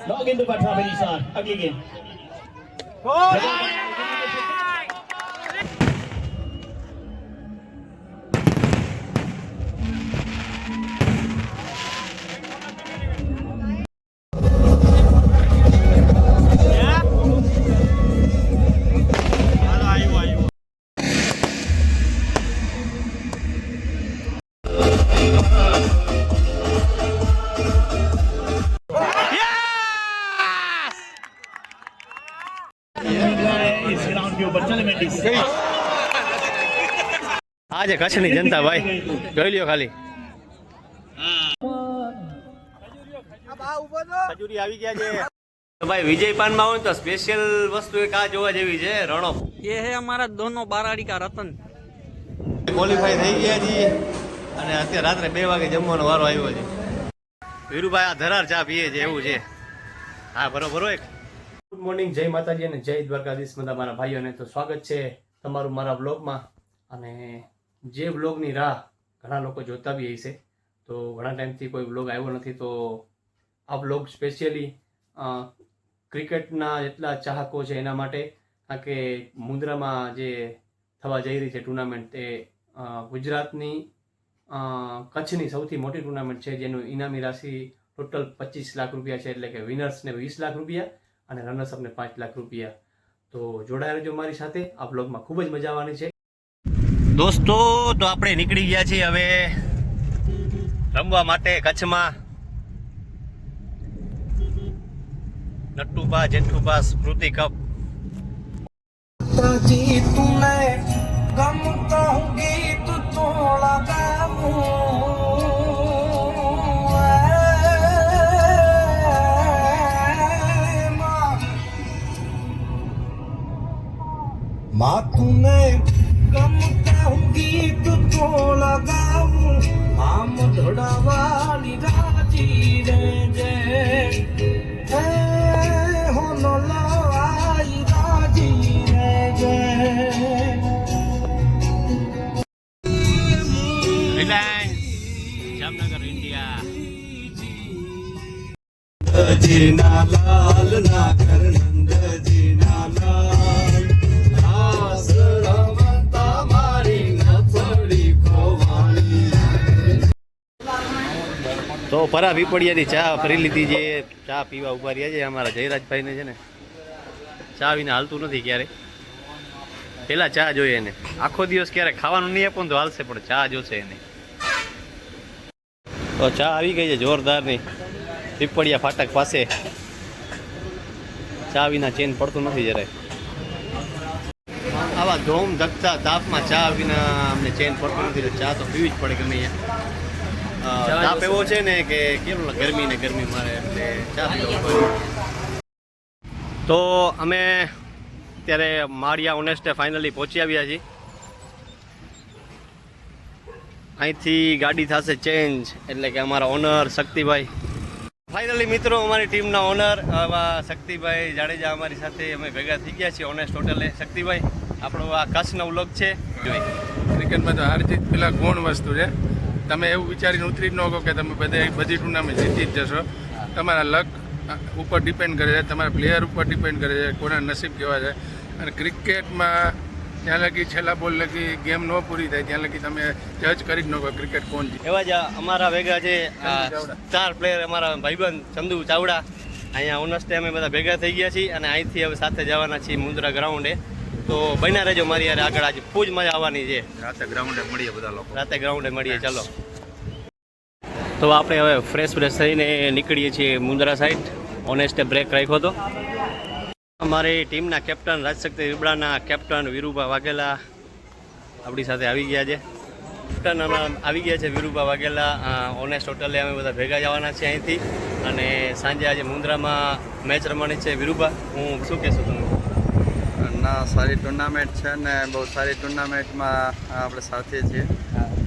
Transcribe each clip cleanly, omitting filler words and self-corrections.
Not again to Batra Benisar. Ugly again. આજે કચ્છની જનતા ભાઈ જોઈ લ્યો ખાલી ખજૂરી આવી ગયા છે ભાઈ વિજય પાનમાં હોય તો સ્પેશિયલ વસ્તુ એક આ જોવા જેવી છે રણો ये है हमारा दोनों बाराड़ी का रतन ક્વોલિફાઈ થઈ ગયા છીએ અને અત્યારે રાત્રે 2 વાગે જમવાનો વારો આવ્યો છે વીરુભાઈ આ ધરાર ચા પીએ છે એવું છે હા બરોબર એક ગુડ મોર્નિંગ જય માતાજી અને જય દ્વારકાધીશ બધા મારા ભાઈઓને તો સ્વાગત છે તમારું મારા બ્લોગમાં અને જે બ્લોગની રાહ ઘણા લોકો જોતા બી હશે તો ઘણા ટાઈમથી કોઈ બ્લોગ આવ્યો નથી તો આ બ્લોગ સ્પેશિયલી ક્રિકેટના જેટલા ચાહકો છે એના માટે કારણ કે મુન્દ્રામાં જે થવા જઈ રહી છે ટુર્નામેન્ટ તે ગુજરાતની કચ્છની સૌથી મોટી ટુર્નામેન્ટ છે જેનું ઇનામી રાશિ ટોટલ 25 લાખ રૂપિયા છે એટલે કે વિનર્સને 20 લાખ રૂપિયા અને રનર્સઅપને 5 લાખ રૂપિયા તો જોડાઈ રહેજો મારી સાથે આ બ્લોગમાં ખૂબ જ મજા આવવાની છે દોસ્તો તો આપણે નીકળી ગયા છીએ હવે રમવા માટે કચ્છમાં નટ્ટુબા જેઠુબા સ્મૃતિ કપ माँ तूने गम कहूंगी तो तो लगाऊं आम धड़ावाली राजी रे जे हो नो लाई राजी रे जे રિલાયન્સ જામનગર ઇન્ડિયા जीना लाल ना कर नंद जीना लाल તો પરા પીપળિયાની ચા ફરી લીધી છે ચા પીવા ઉભા રહ્યા છે અમારા જયરાજભાઈને છે ને ચા વિના હાલતું નથી ક્યારે પેલા ચા જોઈએ એને આખો દિવસ ક્યારે ખાવાનું નહીં આપો તો હાલશે પણ ચા જોશે એને તો ચા આવી ગઈ છે જોરદારની પીપળિયા ફાટક પાસે ચા વિના ચેન પડતું નથી જરાય આવા ધોમ ધકતા તાપમાં ચા વિના અમને ચેન પડતું નથી એટલે ચા તો પીવી જ પડે ગમે તાપ એવો છે ને કે કેવું ગરમી ને ગરમી મારે એટલે ચા પીવો પડે તો અમે અત્યારે માળિયા ઓનેસ્ટે ફાઇનલી પહોંચી આવ્યા છીએ અહીંથી ગાડી થશે ચેન્જ એટલે કે અમારા ઓનર શક્તિભાઈ ફાઇનલી મિત્રો અમારી ટીમના ઓનર શક્તિભાઈ જાડેજા અમારી સાથે અમે ભેગા થઈ ગયા છીએ ઓનેસ્ટ હોટલે શક્તિભાઈ આપણો આ કચ્છનો વ્લોગ છે ક્રિકેટમાં તો હાર જીત પેલા ગુણ વસ્તુ છે તમે એવું વિચારીને ઉતરી જ ન કહો કે તમે બધી ટુર્નામેન્ટ જીતી જ જશો તમારા લક ઉપર ડિપેન્ડ કરે છે તમારા પ્લેયર ઉપર ડિપેન્ડ કરે છે કોના નસીબ કેવા છે અને ક્રિકેટમાં જ્યાં લગી છેલ્લા બોલ લગી ગેમ ન પૂરી થાય ત્યાં લગી તમે જજ કરી જ ન કહો ક્રિકેટ કોણ જીતે એવા જ અમારા ભેગા છે સ્ટાર પ્લેયર અમારા ભાઈબંધ ચંદુ ચાવડા અહીંયા ઓનેસ્ટે અમે બધા ભેગા થઈ ગયા છીએ અને અહીંથી હવે સાથે જવાના છીએ મુન્દ્રા ગ્રાઉન્ડે તો બન્યા રહેજો મારી યાર આગળ આજે ખૂબ જ મજા આવવાની છે રાતે ગ્રાઉન્ડે મળીએ બધા લોકો રાતે ગ્રાઉન્ડે મળીએ ચાલો તો આપણે હવે ફ્રેશ થઈને નીકળીએ છીએ મુન્દ્રા સાઈડ ઓનેસ્ટે બ્રેક રાખ્યો હતો અમારી ટીમના કેપ્ટન રાજશક્તિ રીબડાના કેપ્ટન વીરુભા વાઘેલા આપણી સાથે આવી ગયા છે કેપ્ટન આવી ગયા છે વીરુભા વાઘેલા ઓનેસ્ટ હોટલે અમે બધા ભેગા જવાના છીએ અહીંથી અને સાંજે આજે મુન્દ્રામાં મેચ રમવાની છે વીરુભા હું શું કહેશું તમે ના સારી ટુર્નામેન્ટ છે ને બહુ સારી ટુર્નામેન્ટમાં આપણે સાથે છીએ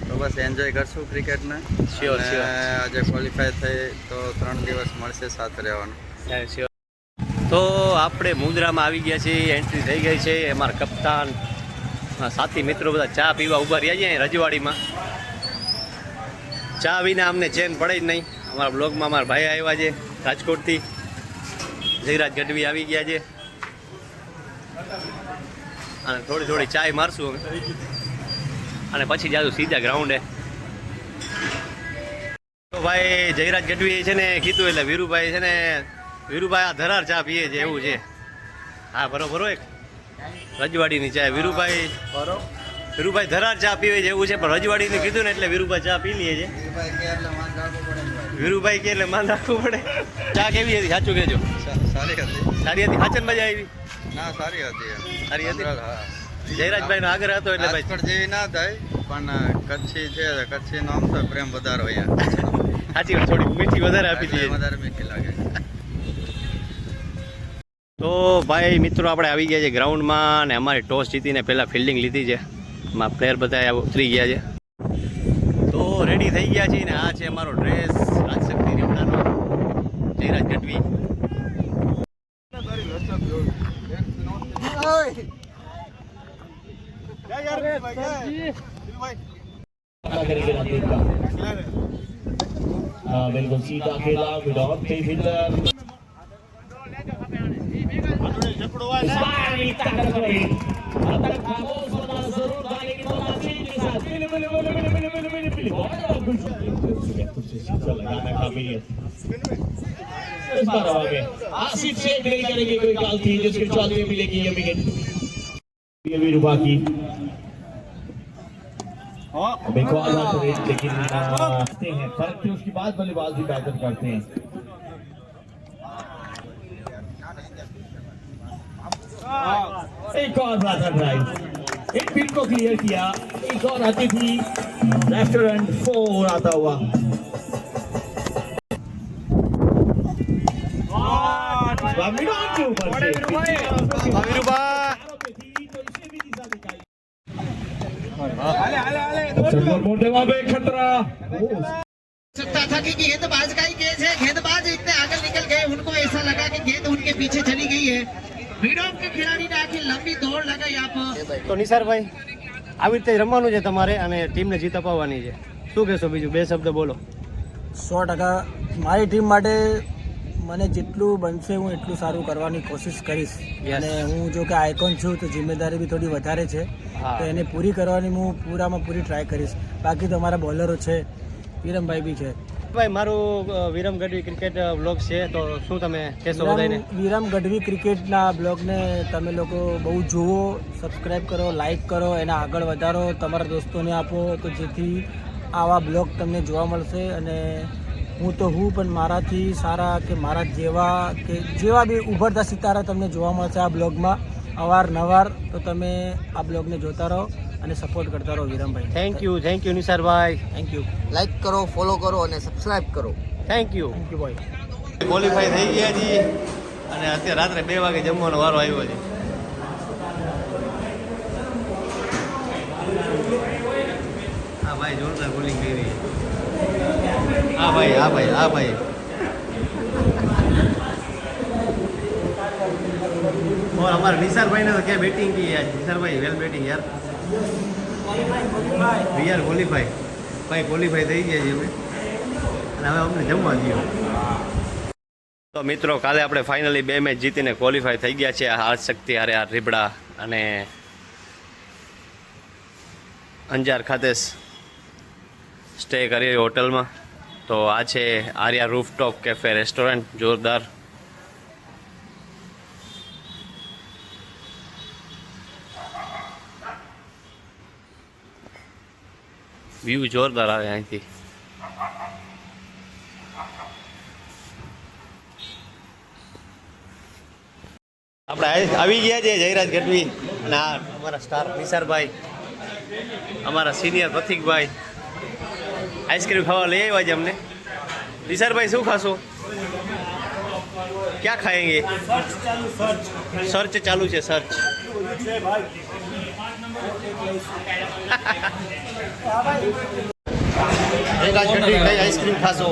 તો બસ એન્જોય કરશું ક્રિકેટને શ્યોર આજે ક્વોલિફાય થઈ તો 3 દિવસ મળશે સાથે રહેવાનું શ્યોર તો આપણે મુન્દ્રામાં આવી ગયા છીએ એન્ટ્રી થઈ ગઈ છે અમારા કપ્તાન સાથી મિત્રો બધા ચા પીવા ઊભા રહ્યા છે રજવાડીમાં ચા વિના અમને ચેન પડે જ નહીં અમારા બ્લોગમાં અમારા ભાઈ આવ્યા છે રાજકોટથી જયરાજ ગઢવી આવી ગયા છે અને થોડી થોડી ચાય મારશું અમે અને પછી જાશું સીધા ગ્રાઉન્ડે. તો ભાઈ જયરાજ ગઢવી છે ને કીધું એટલે વીરુભાઈ છે ને વીરુભાઈ આ ધરાર ચા પીએ છે એવું છે. હા બરોબર એક રજવાડીની ચા વીરુભાઈ ધરાર ચા પીવે છે એવું છે, પણ રજવાડીને કીધું ને એટલે વીરુભાઈ ચા પી લઈએ છે. વીરુભાઈ કે એટલે માન રાખવું પડે. ચા કેવી હતી સાચું કહેજો? સારી હતી. સારી હતી? હાચન મજા આવી? ના સારી હતી. સારી હતી. જયરાજભાઈ નો આગ્રહ હતો એટલે ભાઈ રાજકોટ જેવી ના થાય પણ કચ્છી છે, કચ્છી નો આમ તો પ્રેમ વધારો અહીંયા. સાચી વાત, થોડી મીઠી વધારે આપી દઈએ. વધારે મીઠી લાગે. તો ભાઈ મિત્રો આપણે આવી ગયા છે ગ્રાઉન્ડમાં અને અમારી ટોસ જીતીને પહેલાં ફિલ્ડિંગ લીધી છે. એમાં પ્લેયર બધા ઉતરી ગયા છે, તો રેડી થઈ ગયા છે. ને આ છે અમારો ડ્રેસ રાજશક્તિ રીમડાનો, જયરાજ ગઢવી. हाँ बिल्कुल सीधा खेला without play fielder Asif Shaikh नहीं करेंगे कोई काल थी जिसके चौथे में मिलेगी ये विकेट वीरुबा की. अब एक और बात है लेकिन हैं फर्क तो उसके बाद बल्लेबाज भी बेहतर करते हैं. एक और बात ड्राइव एक पिन को क्लियर किया, एक और आती थी रेस्टोरेंट 4 आता हुआ. स्वामीनाथ के ऊपर से मोटे वहां पे खतरा सकता था कि गेंदबाज का ही केस है. गेंदबाज इतने आगे निकल गए, उनको ऐसा लगा कि गेंद उनके पीछे चली गई है. वीडोम के खिलाड़ी ने आखिर लंबी दौड़ लगाई यहाँ पर. તો નિસારભાઈ આવી રીતે રમવાનું છે તમારે અને ટીમને જીત અપાવવાની છે. શું કહેશો બીજું? 2 શબ્દ બોલો. 100% મારી ટીમ માટે મને જેટલું બનશે હું એટલું સારું કરવાની કોશિશ કરીશ. અને હું જો કે આઇકોન છું તો જિમ્મેદારી બી થોડી વધારે છે, તો એને પૂરી કરવાની હું પૂરામાં પૂરી ટ્રાય કરીશ. બાકી તો અમારા બોલરો છે, વિરમભાઈ બી છે. ભાઈ મારું વિરમ ગઢવી ક્રિકેટ બ્લોગ છે, તો શું તમે કહેશો બધાને? વિરમ ગઢવી ક્રિકેટના બ્લોગને તમે લોકો બહુ જુઓ, સબસ્ક્રાઈબ કરો, લાઈક કરો, એને આગળ વધારો, તમારા દોસ્તોને આપો, તો જેથી આવા બ્લોગ તમને જોવા મળશે. અને હું પણ મારાથી સારા કે મારા જેવા બી ઉભરતા સિતારા તમને જોવા મળશે આ બ્લોગમાં અવારનવાર. તો તમે આ બ્લોગને જોતા રહો અને સપોર્ટ કરતા રહો Virambhai. Thank you Nisarbhai. Thank you. Like કરો, ફોલો કરો અને સબસ્ક્રાઇબ કરો. થેન્ક યુ ભાઈ. ક્વોલિફાય થઈ ગયા છીએ અને અત્યારે રાત્રે 2 વાગે જમવાનો વારો આવ્યો છે. હા ભાઈ જોરદાર બોલિંગ કરી. હા ભાઈ और हमारे निसार भाई ने तो क्या बैटिंग की है निसार भाई, वेल बैटिंग यार. वी आर क्वॉलिफाई भाई, क्वॉलिफाई થઈ ગયા છે અમે અને હવે અમને જમવા દો. તો મિત્રો કાલે આપણે ફાઇનલી 2 મેચ જીતીને ક્વોલિફાય થઈ ગયા છે. રાજશક્તિ હારે આ રીબડા અને અંજાર ખાતે સ્ટે કરીએ હોટલમાં. તો આ છે આર્યા રૂફટોપ કેફે રેસ્ટોરન્ટ, જોરદાર. વ્યૂ જોરદાર આવે અહીંથી. આપણે આવી ગયા છે જયરાજ ગઢવી અને આ અમારા સ્ટાર નિસારભાઈ, અમારા સિનિયર પ્રતિકભાઈ આઈસ્ક્રીમ ખાવા લઈ આવ્યા છે અમને. નિસારભાઈ શું ખાશો? ક્યાં ખાएंगे? સર્ચ ચાલુ છે, સર્ચ. જયરાજ ગઢવી કઈ આઈસ્ક્રીમ ખાશો?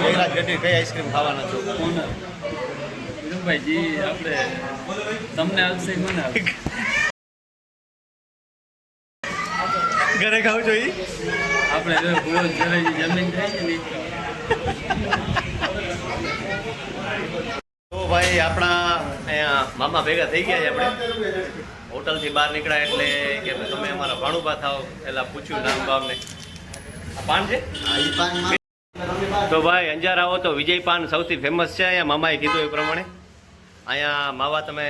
જયરાજ ગઢવી કઈ આઈસ્ક્રીમ ખાવાના છો? ભાઈજી આપણે તમને આવશે મને ઘરે ખાવું જોઈએ આપણે રોજ ઘરે જમીન થાય છે ને. તો ભાઈ ભાઈ આપણા અહીંયા મામા ભેગા થઈ ગયા છે આપણે હોટલથી બહાર નીકળ્યા એટલે કે તમે અમારા ભાણુભા થાવ એટલે પૂછ્યું નામ બામને આ પાન છે તો ભાઈ અંજાર આવો તો વિજય પાન સૌથી ફેમસ છે અહીંયા મામાએ કીધું એ પ્રમાણે અહીંયા માવા તમે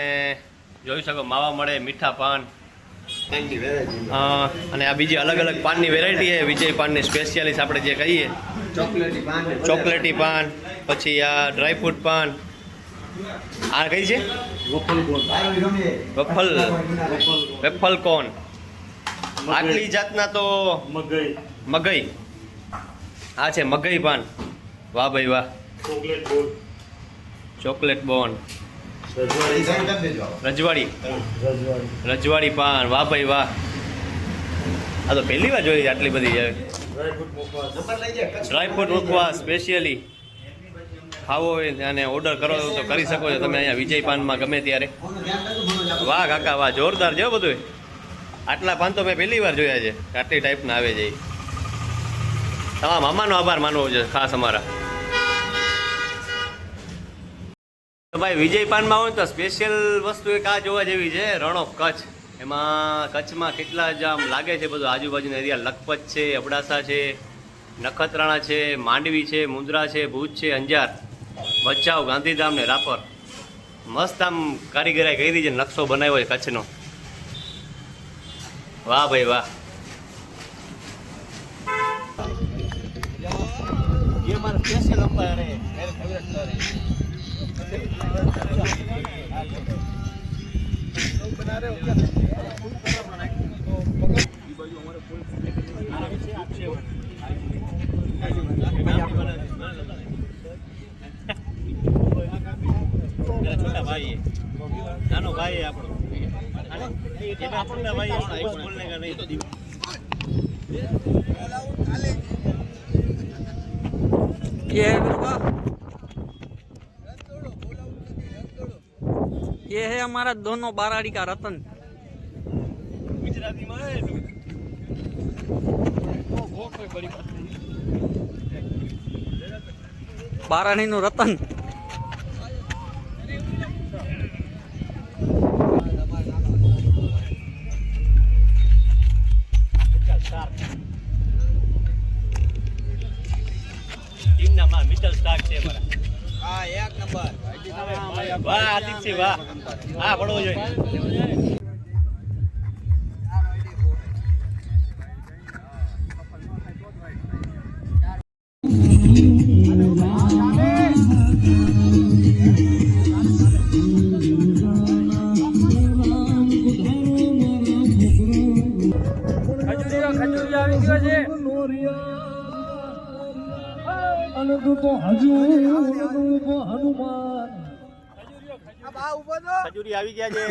જોઈ શકો માવા મળે મીઠા પાન અને આ બીજી અલગ અલગ પાનની વેરાયટી છે વિજય પાનની સ્પેશિયાલિસ્ટ આપણે જે કહીએ ચોકલેટી પાન પછી આ ડ્રાયફ્રૂટ પાન આ કઈ છે વેફલ કોન આટલી જાતના તો મગઈ આ છે મગઈ પાન વાહ ભાઈ વાહ ચોકલેટ બોન રજવાડી પાન વાહ ભાઈ વાહ આ તો પહેલી વાર જોઈ આટલી બધી ડ્રાયફ્રૂટ મુકવા સ્પેશિયલી ખાવો હોય અને ઓર્ડર કરો તો કરી શકો છો તમે અહીંયા વિજય પાનમાં ગમે ત્યારે વાહ કાકા વાહ જોરદાર છે બધું આટલા પાન તો મેં પહેલી વાર જોયા છે આટલી ટાઈપના આવે છે તમારા મામાનો આભાર માનવો છે ખાસ અમારા તો ભાઈ વિજય પાનમાં હોય તો સ્પેશિયલ વસ્તુ એક આ જોવા જેવી છે રણ ઓફ કચ્છ એમાં કચ્છમાં કેટલા જ આમ લાગે છે બધું આજુબાજુના એરિયા લખપત છે અબડાસા છે નખત્રાણા છે માંડવી છે મુન્દ્રા છે ભુજ છે અંજાર ભચાઉ ગાંધીધામ ને રાપર મસ્ત આમ કારીગરાઈ કરી છે નકશો બનાવ્યો છે કચ્છનો વાહ ભાઈ વાહ ये हमारा स्पेशल अंपायर है मेरे फेवरेट प्लेयर है लोग बना रहे हो क्या छोटा भाई है नानो भाई है આપણો ये આપણો भाई है बोलने का नहीं तो ये है बिल्कुल ये है हमारा दोनों बाराड़ी का रतन गुजराती में बाराड़ी નું રતન ટીમના મિડલ સ્ટાર છે બરા હા એક નંબર વાહ આદિત્ય વાહ હા પડવો જોઈએ ખજૂરી આવી ગયા છે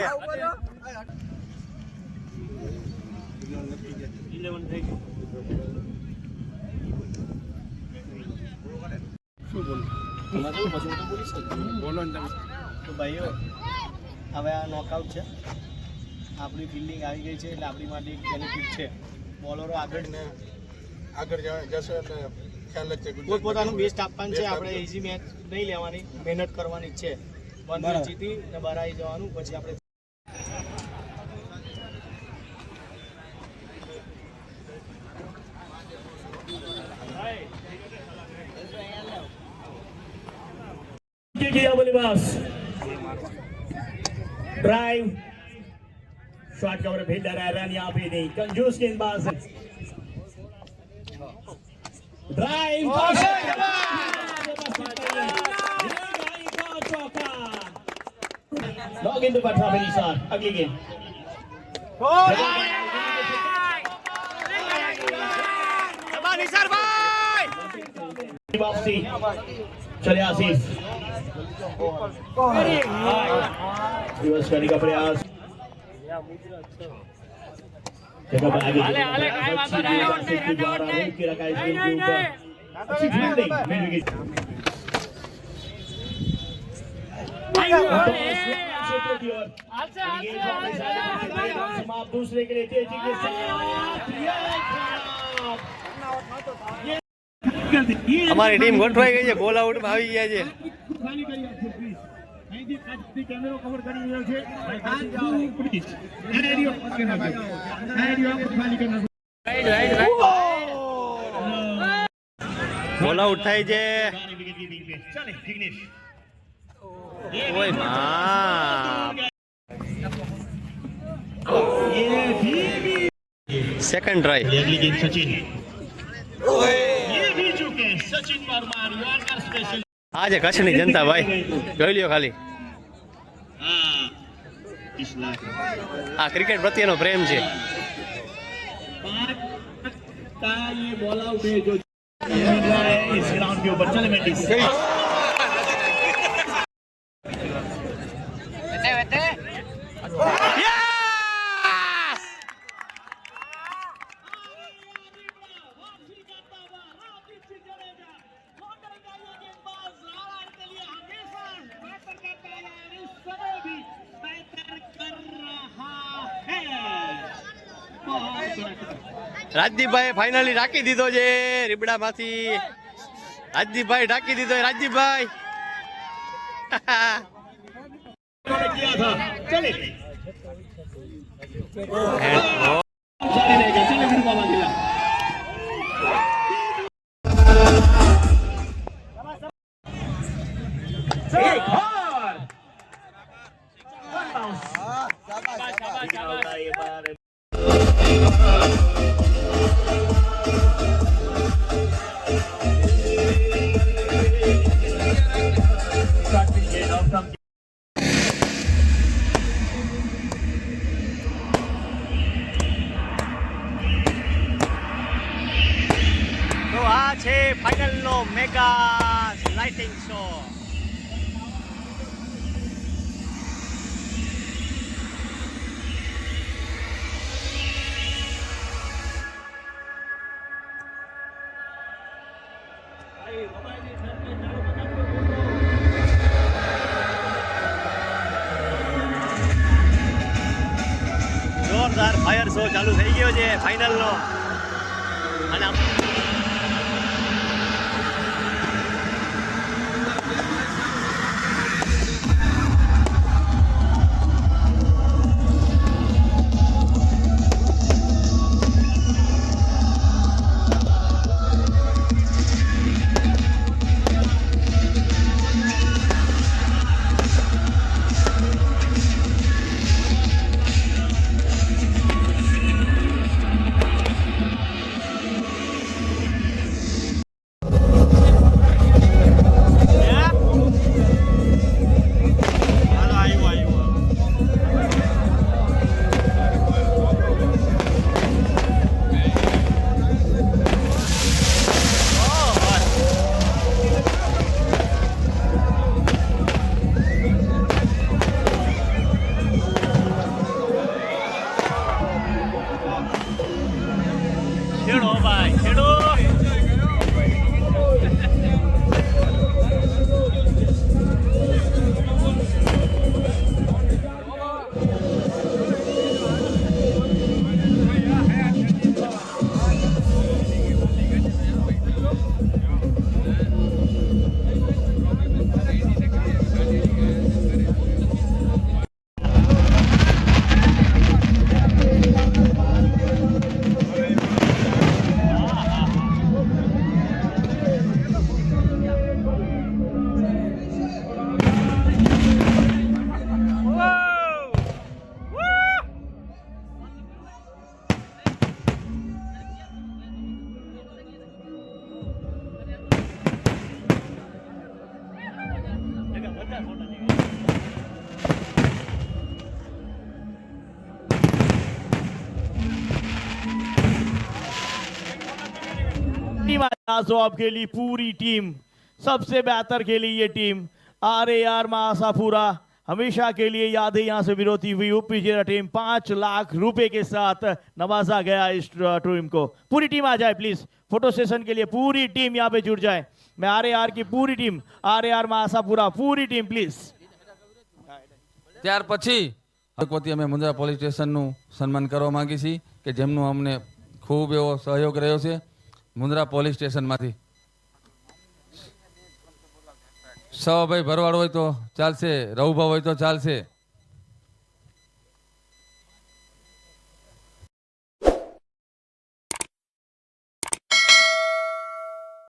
11 થઈ ગયું બોલો ને તમે તો ભાઈઓ હવે આ નોકઆઉટ છે આપણી ફિલ્ડિંગ આવી ગઈ છે એટલે આપણી માટે એક બેનિફિટ છે બોલરો આગળ જશે એટલે ખ્યાલ જ છે પોતપોતાનું બેસ્ટ આપવાનું છે આપણે ઇઝી મેચ નહીં લેવાની મહેનત કરવાની છે 1 જીતી ને બહાર આવી જવાનું પછી આપણે किया बल्लेबाज ड्राइव शॉट कवर भेज रहा है रन यहाँ पे नहीं कंजूस गेंदबाज ड्राइव लॉग इन टू बटरा निशान अगली गेंद वापसी चले आसिफ रिवर्स करने का प्रयास जगह पर आगे द्वारा रोक के रखा है स्क्रीन के ऊपर अच्छी फील्डिंग मिड विकेट समाप्त दूसरे के लिए तेजी के साथ અમારી ટીમ ગોઠવાઈ ગઈ છે બોલ આઉટમાં આવી ગયા છે અહીંથી આજથી કેમેરો કવર કરી રહ્યો છે આજથી પ્લીઝ આ રેડિયો ખાલી કરી નાખો બોલ આઉટ થાય છે ચાલે જિગ્નેશ ઓય માં સેકન્ડ ટ્રાય अगली गेम सचिन ये भी चुके सचिन परमार यॉर्कर स्पेशल આજે કચ્છની જનતા ભાઈ જોઈ લ્યો ખાલી हाँ 30 लाख આ ક્રિકેટ પ્રત્યેનો પ્રેમ છે 5 का ये बॉल आउट है जो इस ग्राउंड के ऊपर चले मेंडिस રાજદીપભાઈ ફાઇનલી ઢાંકી દીધો છે રીબડામાંથી રાજદીપભાઈ ઢાંકી દીધો છે રાજદીપભાઈ किया था चले चले वीरू बाबा खेला તો આ છે ફાઇનલનો મેગા લાઇટિંગ શો જોરદાર ફાયર શો ચાલુ થઈ ગયો છે ફાઇનલનો અને છેડો ભાઈ છેડો आप खेली पूरी टीम सबसे बेहतर खेली ये टीम RAR महासापुरा हमेशा के लिए याद है यहाँ से विरोधी हुई उपविजेता टीम 5 लाख रुपए के साथ नवाजा गया इस टीम को। पूरी टीम आ जाए प्लीज फोटो सेशन के लिए, पूरी टीम यहाँ पे जुड़ जाए। मैं RAR की पूरी टीम RAR महासापुरा पूरी टीम प्लीज। ત્યાર પછી વતી અમે મુંદ્રા પોલીસ સ્ટેશનનું સન્માન કરવા માંગી છીએ કે જેમનો અમને ખૂબ એવો સહયોગ રહ્યો છે મુંદ્રા પોલીસ સ્ટેશનમાંથી સવાભાઈ ભરવાડ હોય તો ચાલશે, રવુભા હોય તો ચાલશે.